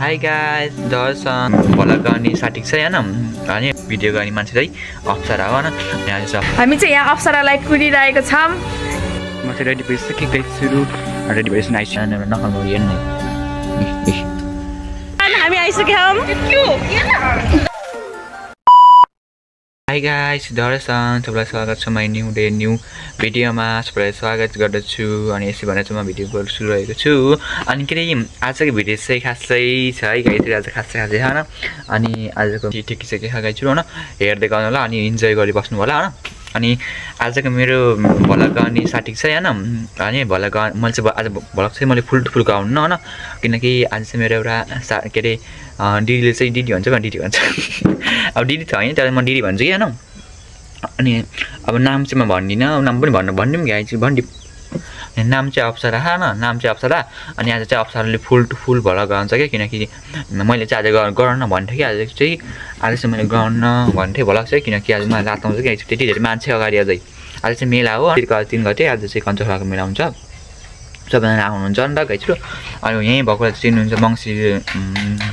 High guys दर्शन भला गर्ने साटिक छ हैन अनि भिडियो गर्ने मान्छे चाहिँ अप्सरा हो हैन यहाँ छ हामी चाहिँ यहाँ अप्सरालाई कुदिरहेको छौं म चाहिँ रेडी भइसकेको छु रेडी भइसकेको आइस नखल्नु हेर्नु अनि हामी आइसक्यौं हाई गाइस दर्शन सबैलाई स्वागत छ माइ न्यू डे न्यू भिडियोमा सबैलाई स्वागत गर्दछु अनि यसै भनेर चाहिँ म भिडियो गर्न सुरु गरेको छु अनि के रे आजको भिडियो चाहिँ खासै छ है गाइस आज खासै हैन अनि आजको ठिकै छ के गाइस हैन हेर्दै गर्नु होला अनि इन्जोय गरि बस्नु होला हैन अनि आजको मेरो भला गर्ने साटिक छ हैन अनि भला मैले चाहिँ आज भलक चाहिँ मैले फुल टु फुल गाउनु हैन किनकि आज चाहिँ मेरो एउटा के रे दिदीले चाहिँ दिदी भन्छ दिदी भन्छ अब दिदी त हैन तर म दिदी भन्छु कि हैन अनि अब नाम चाहिँ म भन्दिनँ नाम पनि भन्दिम गाइस भन्दिम नाम चाहिँ अप्सरा हैन नाम चाहिँ अप्सरा अनि आज चाहिँ अप्सराले फुल टु फुल भला गाउँछ के किनकि मैले चाहिँ आज गर्न भन्थे कि आज चाहिँ मैले गर्न भन्थे भला चाहिँ किनकि आज मलाई रात आउँछ कि त्यति धेरै मान्छे अगाडि आज चाहिँ मेला हो 3 गते आज चाहिँ कञ्चखोलाको मेला हुन्छ सबैजना आउनुहुन्छ नि त गाइस अनि यहीँ भएको चिन्नुहुन्छ मङ्सिर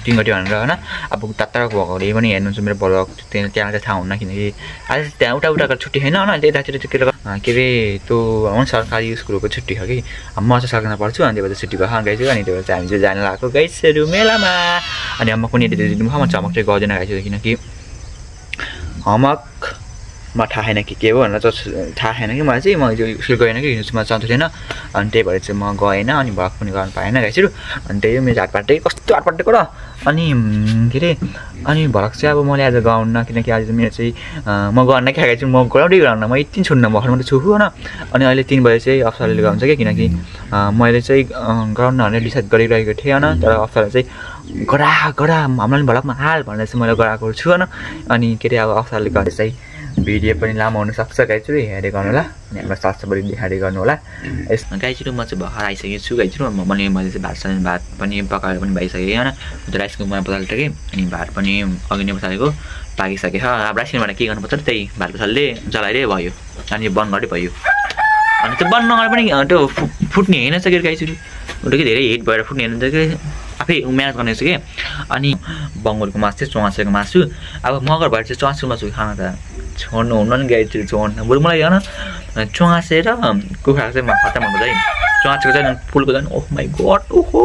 3 गते भनेर हैन अब तत्तरको भएकोले पनि हेर्नुहुन्छ मेरो ब्लग त्यहाँ चाहिँ थाहा हुन्न किनकि आज त्यहाँ उताको छुट्टी छैन अनि त्यतातिर के रे त्यो हो सरकारी स्कुलको छुट्टी हो कि म चाहिँ सरकारमा पढ्छु अनि त्यो भएर छुट्टी भयो गाइस अनि त्यो भएर चाहिँ हामी चाहिँ जान लागेको गाइसहरू मेलामा अनि म कुनै दिनु म चमक चाहिँ गर्दैन गाइस किनकि हमक म थाहा छैन के हो भनेर चाहिँ थाहा छैन कि मलाई चाहिँ म स्कुल गएन कि हिँड्नुमा चाहन्छु थिएन अनि त्यही भएर चाहिँ म गएन अनि भ्लग पनि गर्न पाएन गाइसहरू अनि त्यही हो मेरो हातपाटे कस्तो हातपाटेको र अनि के अरे अनि भ्लग चाहिँ अब मैले आज गाउन्न किनकि आज मेरो चाहिँ म गर्न क्या गाइस म गराउन म यति छोड्न भर्खर मात्रै छु होइन अनि अहिले 3 बजे चाहिँ अप्सराले गाउँछ क्या किनकि मैले चाहिँ गराउन भनेर डिसाइड गरिरहेको थिएँ होइन तर अप्सरा चाहिँ गरा हामीलाई भ्लगमा हाल भनेर चाहिँ मैले गराएको छु होइन अनि के अरे अब अप्सराले गर्दा चाहिँ भिडियो पनि लामो हुनसक्छ गाइसहरू हेर्दै गर्नु होला अनि हाम्रो साथसाथीले देखाउँदै गर्नु होला यसमा गाइसहरू म चाहिँ भर्खर आइसकेको छु गाइसहरू मैले चाहिँ भात पनि पकाएर पनि भइसकेँ होइन त्यो राइस कुकरमा पसाल्टेँ अनि भात पनि अघि नै पसालेको पाकिसकेको छ अब राइस कुकरबाट के गर्नुपर्छ त्यही भात पसाल्दै जलाइदिए भयो अनि बन्द गर्दै भयो अनि त्यो बन्द नगरे पनि त्यो फुट्ने होइन सकेर गाइसहरू त्यो के धेरै हिट भएर फुट्ने होइन कि आफै म्यानेज गर्ने छु कि अनि बङ्गुरको मासु चाहिँ चुवासेको मासु अब मगर भएर चाहिँ चुवासेको मासु खान त छोड्नु हुन्न नि गाइसहरू छोड्नु बरु मलाई होइन चुवासेर कुखुराको चाहिँ खत्तम हुन्छ है चुवासेको चाहिँ फुलको चाहिँ ओह माई गड ओहो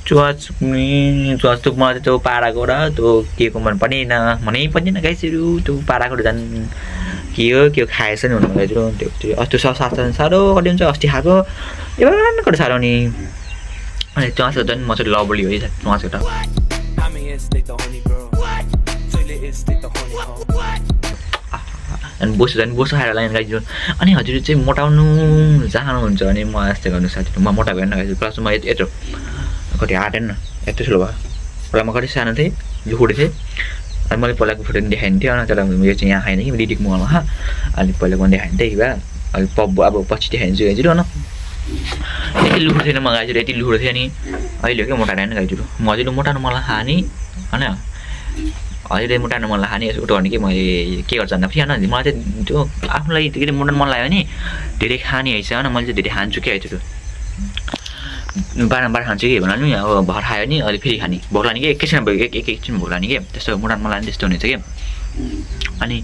चुवाचुक मलाई त्यो पाडाको र त्यो के को मन पनि मनै पर्दैन गाइसहरू त्यो पाडाको झन् के खाएछ नि हुनु गाइसहरू त्यो अस्ति स्वास्थ्य साह्रो कति हुन्छ अस्ति खाएको एउटा कति साह्रो नि अनि चुवासेको झन् म चाहिँ लभली हो है चुवासेको अनि बोसो खाएर लाइन गाइसहरू अनि हजुर चाहिँ मोटाउनु चाहनुहुन्छ भने म यस्तै गर्नु साथी म मोटा भएन गाइसहरू प्लस म यत्रो कति आँटेन यत्रो ठुलो भयो पहिला म कति सानो थिएँ यो फुटे थिएँ अनि मैले पहिलाको फोटो पनि देखाइदिनु थियो तर यो चाहिँ यहाँ खाएन कि दिदीको मोबाइलमा अनि पहिलाको देखाइदिनु थिएँ कि भए अहिले अब पछि देखाइदिन्छु गाइसहरू होइन यति लुखो थिएन म गाइसहरू यति लुखो थिएँ नि अहिले हो क्या मोटाएर होइन गाइसहरू म अझै मोटाउनु मलाई खाने होइन अहिले मोटाउनु मन लाग्ने यसो उठो भने कि मैले के गर्छ भन्दा फेरि होइन मलाई चाहिँ त्यो आफ्नो लागि के मोटाउनु मन लाग्यो भने धेरै खाने रहेछ होइन मैले चाहिँ धेरै खान्छु क्या त्यो बारम्बार खान्छु कि भन्नु नि अब भर खायो नि अहिले फेरि खाने भोक लाग्ने कि एकैछिन भयो एकैछिन भोक लाग्ने कि त्यस्तो मोटाउनु मन लाग्ने त्यस्तो हुनेछ कि अनि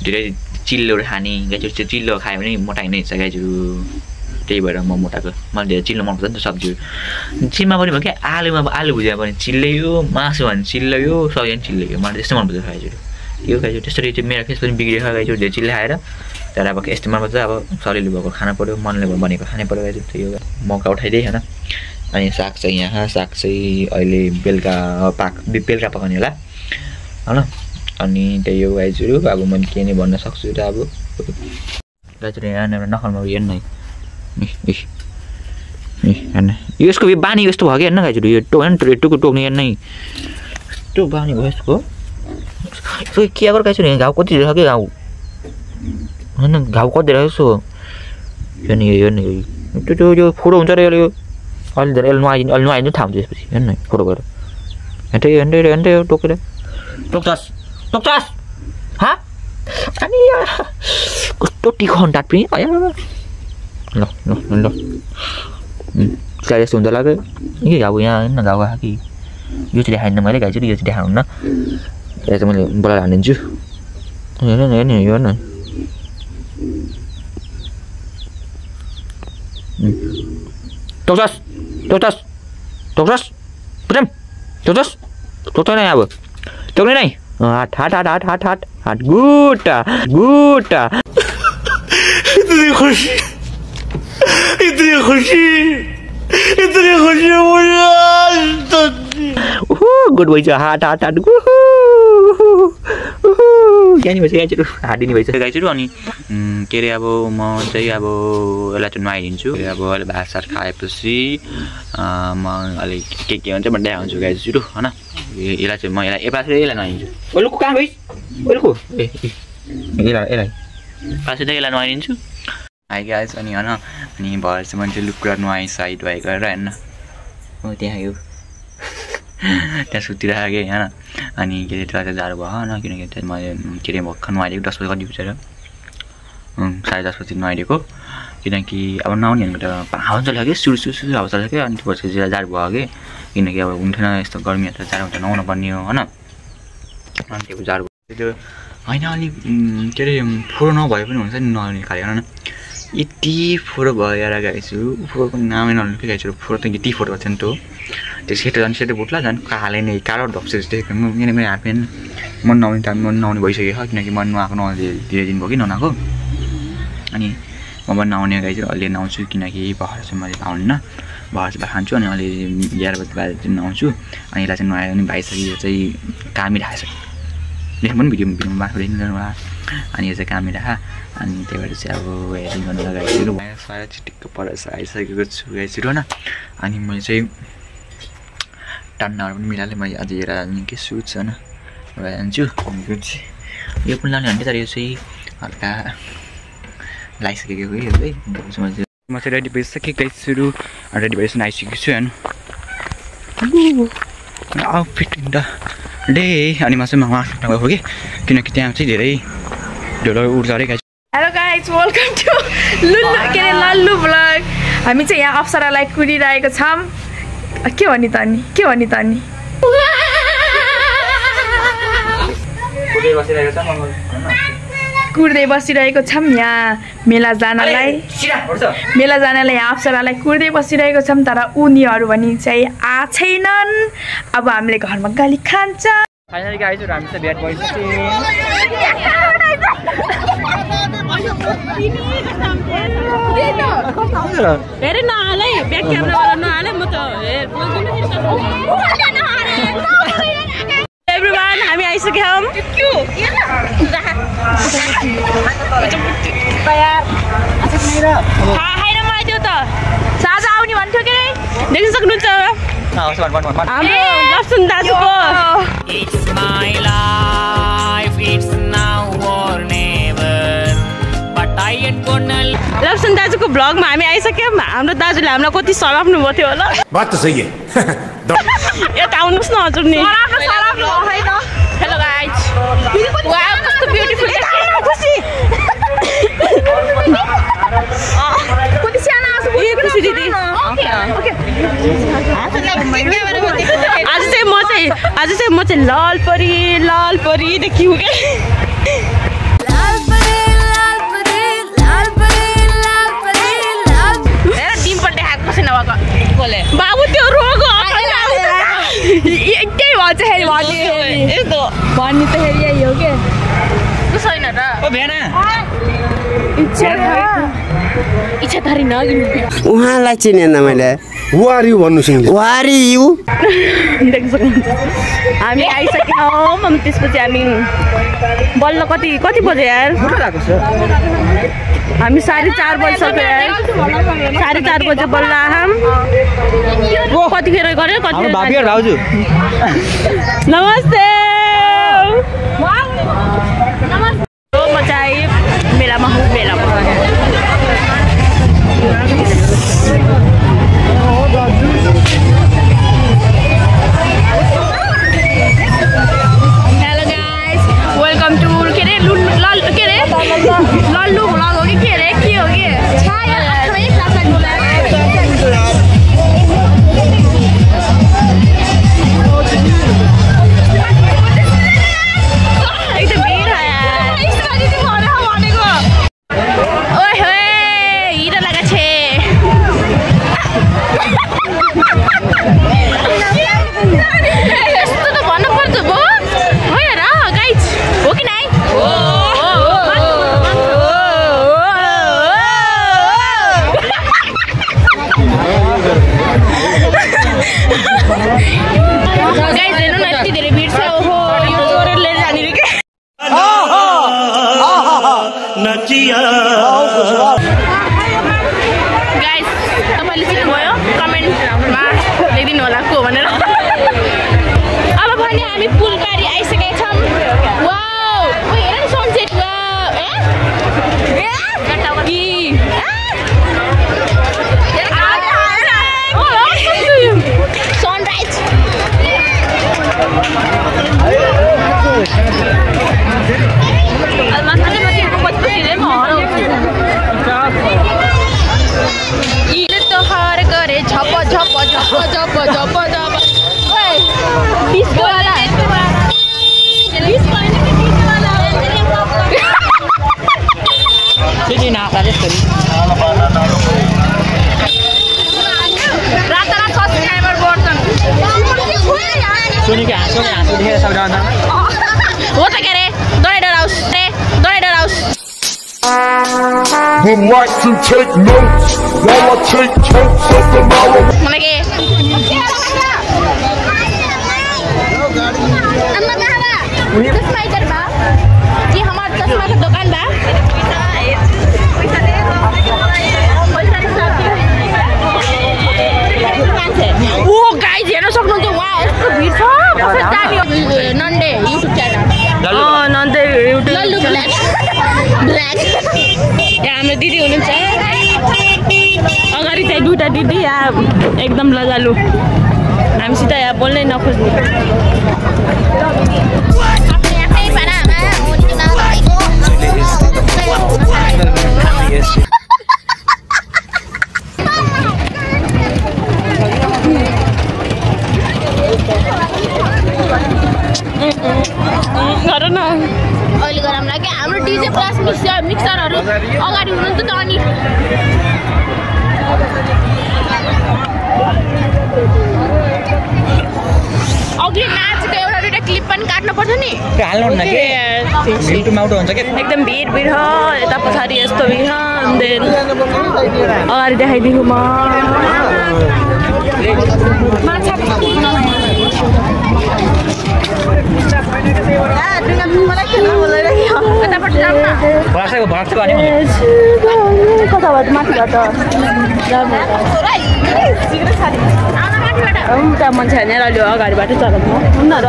धेरै चिल्लोहरू खाने गाईहरू चाहिँ चिल्लो खायो भने मोटाइने रहेछ गाईहरू त्यही भएर म मोटाएको मलाई धेरै चिल्लो मनपर्छ नि त सब्जीहरू चिल्मा पनि भयो क्या आलुमा आलु भुजिया पनि चिल्लै हो मासु भने चिल्लै हो सब्जी पनि चिल्लै हो मलाई त्यस्तो मनपर्छ गाईहरू के हो गाईहरू त्यसरी चाहिँ मेरो फेस पनि बिग्रियो गाईहरू धेरै चिल्ले खाएर तर अब यस्तो मनपर्छ अब शरीरले भएको खानु पऱ्यो मनले बनेको खानै पऱ्यो गाईहरू त्यही हो मौका उठाइदिएँ होइन अनि साग चाहिँ यहाँ साग चाहिँ अहिले बेलुका पकाउने होला होइन अनि त्यही हो गाईहरू अब मैले के नै भन्न सक्छु र अब गाईहरू यहाँनिर नखालमा हेर्नु है हेर्न यसको बानी यस्तो भयो कि हेर्न गाईहरू यो टुको टोक्ने हेर्नै यस्तो बानी भयो यसको यसो के गरेर गाईहरू घाउ कति रहेछ कि घाउ होइन घाउ कति रहेछ यसो हेर्ने त्यो फोटो हुन्छ र यो अलि धेरै अहिले नुहाइदिनु थाहा हुन्छ त्यसपछि हेर्नु फोटो गरेर हेर्दै टोकेर टोक्छस् हा अनि कस्तो टिखन टाट पनि ल त्यहाँ यस्तो हुन्छ लाग्यो कि घाउ यहाँ होइन घाउ आयो कि यो चाहिँ देखाइदिनु मैले गाइजहरू यो चाहिँ देखाउनु न यो चाहिँ मैले बोलाएर हानिदिन्छु हेर्नु यो न टोक्टस प्रेम टोक्टस नै अब टोक्ने नै हाट गुटा इतनी खुशी गुड भइछ हाट ज्ञानी भइसक्यो गाइजहरू हाटिदिने भइसक्यो गाइजहरू अनि के अरे अब म चाहिँ अब यसलाई चाहिँ नुहाइदिन्छु अब अहिले भात सात खाएपछि म अलिक के हुन्छ म देखाउँछु गाइजहरू होइन यसलाई चाहिँ म यसलाई नुहाइदिन्छु ओलुको कहाँ गइस् ओलुको यसलाई नुहाइदिन्छु हाई गाइज अनि होइन अनि भएर चाहिँ मैले चाहिँ लुक्रा नुहाएँ साइड भाइ गरेर हेर्न हो त्यहाँ यो त्यहाँ सुतिरहेको कि होइन अनि के अरे त्यसलाई चाहिँ जाडो भयो होइन किनकि त्यहाँ मैले के अरे भर्खर नुहाइदिएको 10 बजी कति बुझेर 10:30 बजी नुहाइदिएको किनकि अब नुहाउनेहरूको त हावा चल्यो कि सुरु हावा चल्यो कि अनि त्यसपछि जाडो भयो कि किनकि अब हुन्थेन यस्तो गर्मी त जाडो हुन्छ नुहाउनु पर्ने हो होइन अनि त्यो जाडो त्यो होइन अलिक के अरे फोहोर नभए पनि हुन्छ नि नआउने खाले होइन यति फोहोर भएर गाइछु फोहोरको नामै नलिनु के गाइछु फोहोर त यति फोहोर भएको छ नि त त्यो सेतो बोट्ला झन् काले नै कालो ढप्से जस्तो मेरो मेरो हात पेन मन नआउने भइसक्यो किनकि मन नआएको धेरै दिन भयो कि नआएको अनि म पनि नआउने गाइछु अहिले नआउँछु किनकि भएर चाहिँ मैले आउन्न भएर चाहिँ खान्छु अनि अहिले 11 बजी बाहिर चाहिँ नआउँछु अनि यसलाई चाहिँ नुहायो भने भाइसक्यो चाहिँ कामी राखेछ देख्नु पनि भिडियोमा माथि देख्नु होला अनि यो चाहिँ कामी राख अनि त्यही भएर चाहिँ अब हेरिङ गर्नु गाइजहरू सारा चिटिक्क परेर आइसकेको छु गाइजहरू होइन अनि मैले चाहिँ टान्नाहरू पनि मिलाले मैले अझै हेरेर निकै सुट होइन जान्छु यो पनि लाउने भने तर यो चाहिँ हल्का लगाइसकेको हो यो है म चाहिँ रेडी भइसकेँ गाइजहरू रेडी भइसकेर आइसकेको छु होइन आउटफिट इन द डे अनि म चाहिँ मास्क लगाएको कि किनकि त्यहाँ चाहिँ धेरै ढोलो उड्छ अरे guys hello guys welcome to Lallu blog हामी चाहिँ यहाँ अप्सरालाई कुरिरहेको छौँ के भन्ने त अनि कुर्दै बसिरहेको छौँ यहाँ मेला जानलाई यहाँ अप्सरालाई कुर्दै बसिरहेको छौँ तर उनीहरू भने चाहिँ छैनन् अब हामीले घरमा गाली खान्छ फाइनली गाइजहरु हामी चाहिँ भेट भइसक्यो हेरे नहालै ब्याक क्यामेरावाला नहालै म त एभ्रीवन हामी आइसक्यौँ खाएन मलाई त्यो त साझा आउने भन्थ्यो के देख्न सक्नुहुन्छ हाम्रो लप्सुन दाजुको लप्सुन दाजुको भ्लगमा हामी आइसक्यौँ हाम्रो दाजुले हामीलाई कति सराप्नु भएको थियो होला बात त सही यता आउनुहोस् न हजुर नि हेलो गाइज वाउ कस्तो ब्युटिफुल खुसी खुसी दिदी आज चाहिँ म चाहिँ लाल परी देखियो के बाबु त्यो रोग त्यही भन्छ भन्ने त हेरि यही हो के छैन र इच्छा थरी नगिनु उहाँलाई चिनेन मैले वारी भन्नु सिंहले वारी यु देख्न सक्नुहुन्छ हामी आइसक्यौँ अनि त्यसपछि हामी बल्ल कति बजे यार हामी 4:30 बजिसक्यो यार 4:30 बजे बल्ल आम कतिखेर गऱ्यो कति भाउजू नमस्ते म चाहिँ मेलामा हेलो गाइस वेलकम टु के अरे लल्लु भ्लग हो कि के अरे के हो कि गाइस हेर्नु न यति धेरै भिड छ ओहो यो जोरे लिएर जाने रे के नचिया गाइस तपाईले चिन्नुभयो कमेन्टमा लेखिदिनु होला को भनेर अब भने हामी पुल पारी आइसकेका छौं वाउ ओ हेर न सनसेट वाउ सनराइज झप झप झप झप झप झप ओए डिस्को वाला सुनि नाता जस्तो रातारात सब्सक्राइबर बढ्छन् सुनिके हाँसो देखेर सबैजना हो त के रे Dalai डराउस Would like to take notes while I take totes of the marijuana. मलाई के अम्मा कहाँ बा चश्मा इधर बा ये हमारा चश्मा का दुकान बा ओ गाइस हेर्न सक्नुहुन्छ वहाँ यस्तो भिड छ कसरी जाने नन्डे युट्युब च्यानल नन्डे युट्युब लल्लु ब्ल्याक यहाँ हाम्रो दिदी हुनुहुन्छ अगाडि चाहिँ दुईटा दिदी यहाँ एकदम लजालु हामीसित यहाँ बोल्नै नखोज्ने गर न अहिले गरौँ ल क्या हाम्रो डिजे प्लस मिक्सरहरू अगाडि हुनुहुन्छ त अनि अघि नाचको एउटा दुईटा क्लिप पनि काट्नु पर्छ नि हाल्नु न के युट्युबमा आउट हुन्छ के एकदम भिड छ यता पछाडि यस्तो भिड अगाडि देखाइदिनु म कताबाट माथिबाट त मान्छे हानेर अहिले अगाडिबाट चलाउनु हुन्न र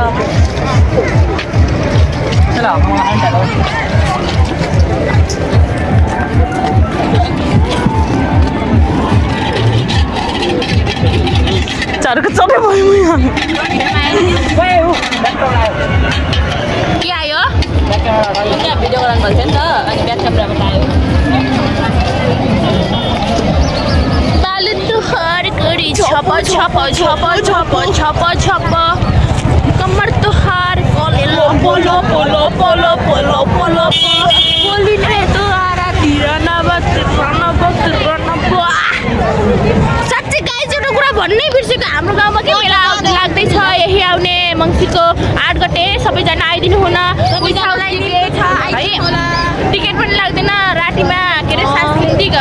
चर्को चल्दै भयो के आयो भिडियो गराउनु भएको थियो नि त अनि ब्याक क्यामेराबाट आयो छप छप छप छप छप छप कमर तुहार पोलो पोलो पोलो पोलो पोलो पोलो पोलिने तुहारा साँच्चै गाइस एउटा कुरा भन्नै बिर्सेको हाम्रो गाउँमा के मेला लाग्दैछ यही आउने मङ्सिरको 8 गते सबैजना आइदिनु हुन टिकट पनि लाग्दैन रातिमा के अरे सांस्कृतिक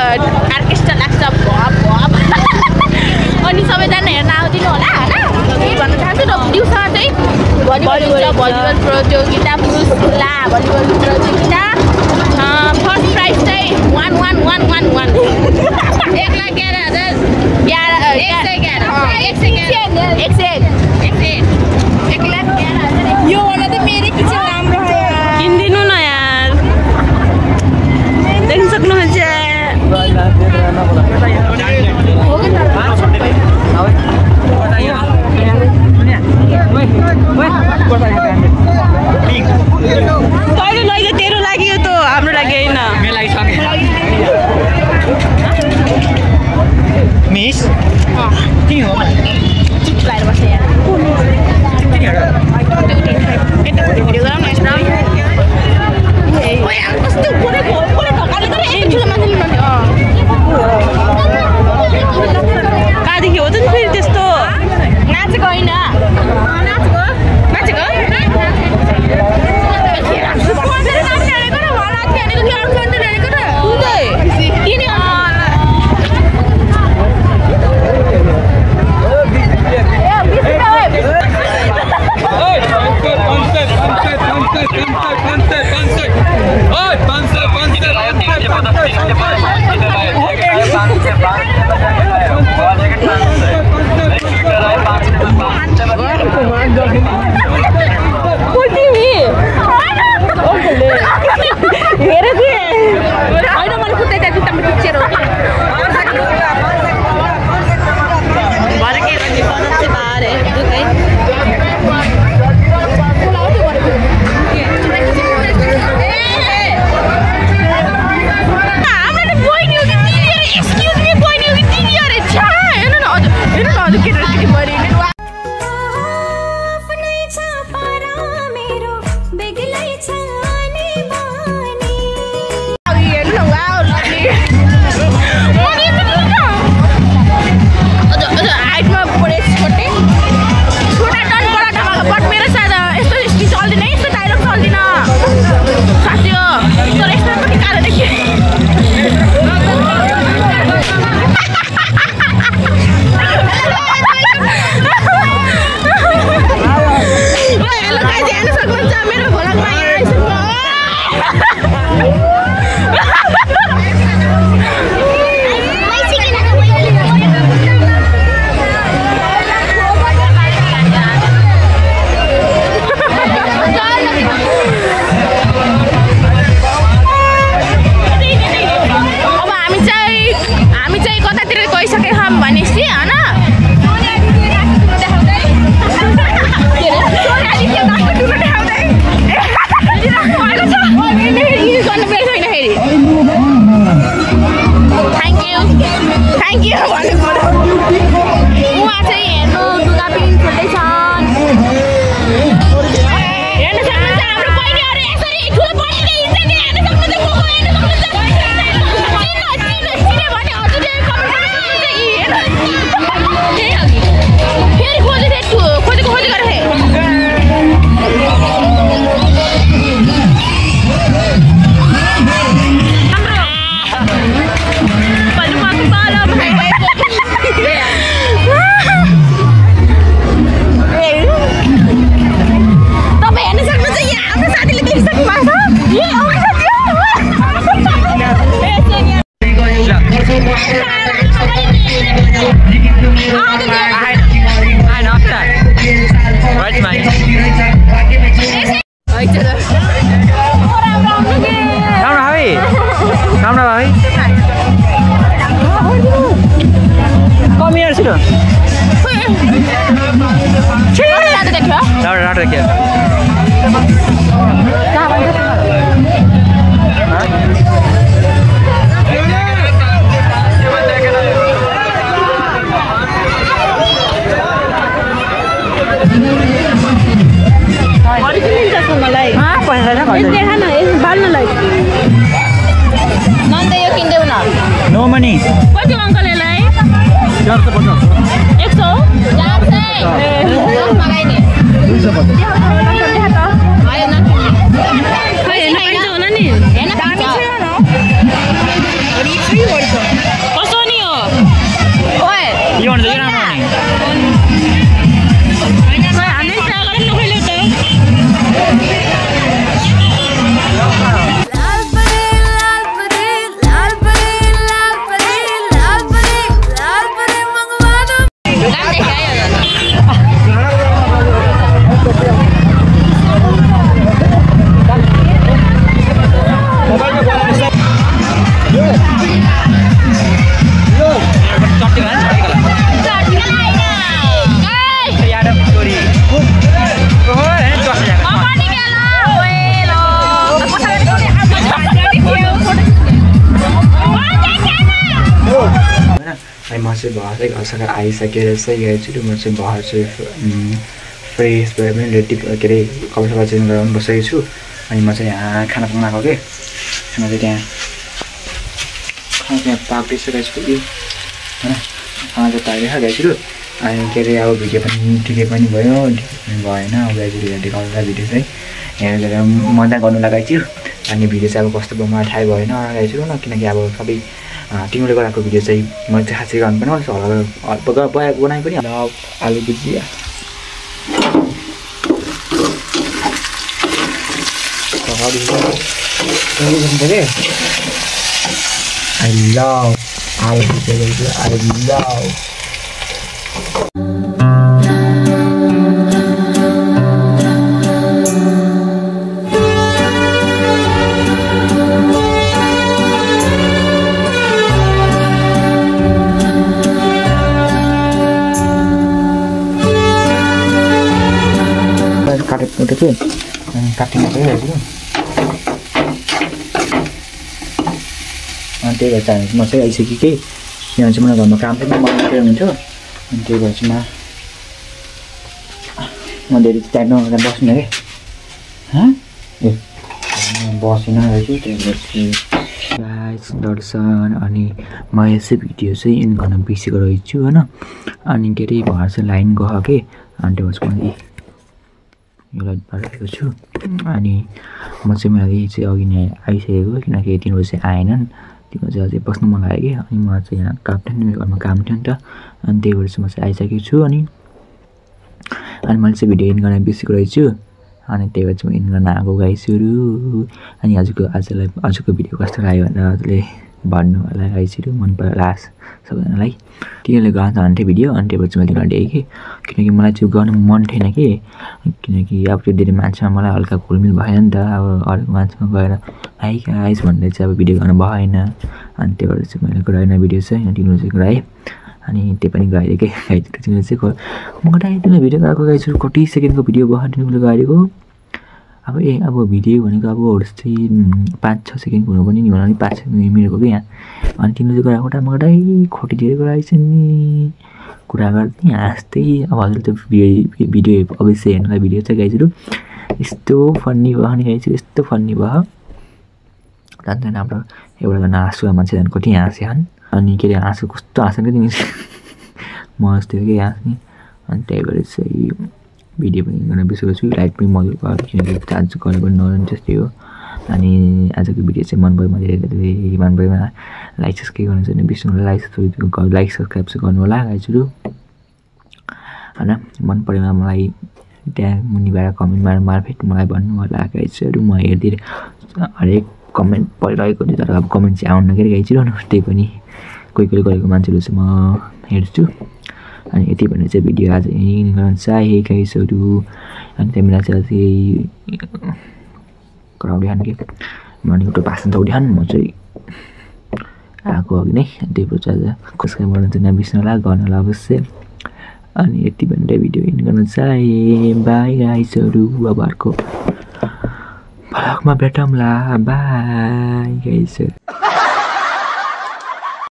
अर्केस्ट्रा लाग्छ अनि सबैजना हेर्न आउँदिनु होला होइन भन्न चाहन्छु र दिउँसो चाहिँ भलिबल प्रतियोगिता पुरुष खुल्ला भलिबल प्रतियोगिता फर्स्ट प्राइज चाहिँ 1,1,1,1,1 1,11,000 यो वाला त मेरै किचन राम्रो हो किन्दिनु न यार देख्न सक्नुहुन्छ कहिले लैजा तेरो लागि हो त हाम्रो लागि होइन मिस के हो चिट लाएर बस्छ यार भिडियो गरौँ न यसमा कस्तो पुरै ढकाल्ने तर यति ठुलो मान्छेले कहाँदेखि हो त नि फेरि त्यस्तो नाचेको होइन नाचेको No money. कति अङ्कललाई 100 लगाइने 200 कस्तो नि हो ओए यो भन्दा यो राम्रो हामी ट्राई गरौँ न खैले त म चाहिँ भर चाहिँ घरसँग आइसकेर चाहिँ एकचोटि म चाहिँ भर चाहिँ फ्रेस भएर पनि रेडी के अरे कपडा सपडा चेन्ज गरेर पनि बसेको छु अनि म चाहिँ यहाँ खाना पाउनु आएको के म चाहिँ त्यहाँ खाना पाकिसकेको छु कि होइन खाना चाहिँ पाकिसकेको छु अनि के अरे अब भिडियो पनि ठिकै पनि भयो भएन अब एकचोटि देखाउँदा भिडियो चाहिँ हेरेर मजा गर्नु लगाएको छु अनि भिडियो चाहिँ अब कस्तो भयो मलाई थाहै भएन लगाएको छु न किनकि अब सबै तिमीले गराएको भिडियो चाहिँ मैले चाहिँ खासै गर्नु पनि हल्का बनाइ पनि आलु भुजिया I love आलु भुजिया I love काटेको थिएँ काटिनु पऱ्यो अनि त्यही भएर चाहिँ म चाहिँ आइसकेँ कि यहाँ चाहिँ मलाई घरमा काम पनि मनपर्यो हुन्थ्यो अनि त्यही भएर चाहिँ म धेरै टाइम नगरेर बस्नु कि ए बसिनँ रहेछु त्यही भएर चाहिँ दर्शन अनि म यसै भिडियो चाहिँ इन गर्न बिर्सेको रहेछु होइन अनि के अरे भएर चाहिँ लाइन गयो कि अनि त्यही भएर चाहिँ मैले यो लाइन पारेको छु अनि म चाहिँ मैले चाहिँ अघि नै आइसकेको किनकि तिनीहरू चाहिँ आएनन् तिनीहरू चाहिँ अझै बस्नु मन लाग्यो कि अनि म चाहिँ यहाँ काम थियो नि मेरो घरमा काम थियो नि त अनि त्यही भएर चाहिँ म चाहिँ आइसकेको छु अनि मैले चाहिँ भिडियो इन गर्न बिर्सेको रहेछु अनि त्यही भएर चाहिँ म इन गर्न आएको गाइसहरू अनि आजको भिडियो कस्तो लाग्यो भनेर हजुरले भन्नु होला गाइसहरू मन पर्यो होला सबैजनालाई तिनीहरूले गर्न चाहन्थ्यो भिडियो अनि त्यही भएर चाहिँ मैले गरिदिएँ कि किनकि मलाई चाहिँ गर्नु मन थिएन कि किनकि अब त्यो धेरै मान्छेमा मलाई हल्का घुलमिल भएन नि त अब अरू मान्छेमा गएर हाई गाइस भन्दै चाहिँ अब भिडियो गर्नु भएन अनि त्यही भएर चाहिँ मैले गराएन भिडियो चाहिँ अनि तिनीहरू चाहिँ गराएँ अनि त्यो पनि गइदिएँ कि गाइजहरू तिनीहरू चाहिँ म गराइदिनु भिडियो गएको गाइजहरू 40 सेकेन्डको भिडियो बहादिनुले गइदिएको अब अब भिडियो भनेको अब जस्तै 5-6 सेकेन्ड हुनु पनि नि भने 5 सेकेन्ड मिनेटको कि यहाँ अनि तिमीले गराएको टाइममा खोटिदिएर गराएछ नि कुरा गर्दै हाँस्दै अब हजुर त्यो भिडियो अवश्य हेर्नुलाई भिडियो चाहिँ गाइजहरू यस्तो फन्नी भयो नि गाइजहरू यस्तो फन्नी भयो जान्छ हाम्रो एउटाजना हाँसुवा मान्छे झन् कति हाँस्यो अनि के अरे हाँसो कस्तो हाँस्यो कि तिमी म जस्तो कि हाँस्ने अनि त्यही भएर चाहिँ भिडियो पनि गर्न बिर्सेको छु लाइट पनि मजाले भयो किनकि चार्ज गरेको पनि नरहने जस्तै हो अनि आजको भिडियो चाहिँ मन पऱ्यो म धेरै मन पऱ्यो लाइक सब्सक्राइब गर्नु चाहिँ बिर्सनु होला लाइक सब्सक्राइब चाहिँ गर्नु होला गाइजहरू होइन मन पऱ्योमा मलाई त्यहाँ मुनिबाट कमेन्टमा मार्फत मलाई भन्नु होला गाइजहरू म हेर्दै हरेक कमेन्ट पढिरहेको थियो तर अब कमेन्ट चाहिँ आउनु के गाइजहरू त्यही पनि कोही गरेको मान्छेहरू चाहिँ म हेर्छु अनि यति भनेर चाहिँ भिडियो आज यहीँ गर्न चाहेँ गाइजहरू अनि त्यहाँबाट चाहिँ अझै कराउँदै के भने एउटा भाषण चौडी म चाहिँ आएको अघि नै त्यही भएर चाहिँ आज कसै गर्न चाहिँ नबिर्सनु होला गर्न होला अवश्य अनि यति भनेर भिडियो एन्ड गर्न चाहेँ बाई गाइजहरू अब अर्को भ्लगमा भेटौँला बाई गाइजहरू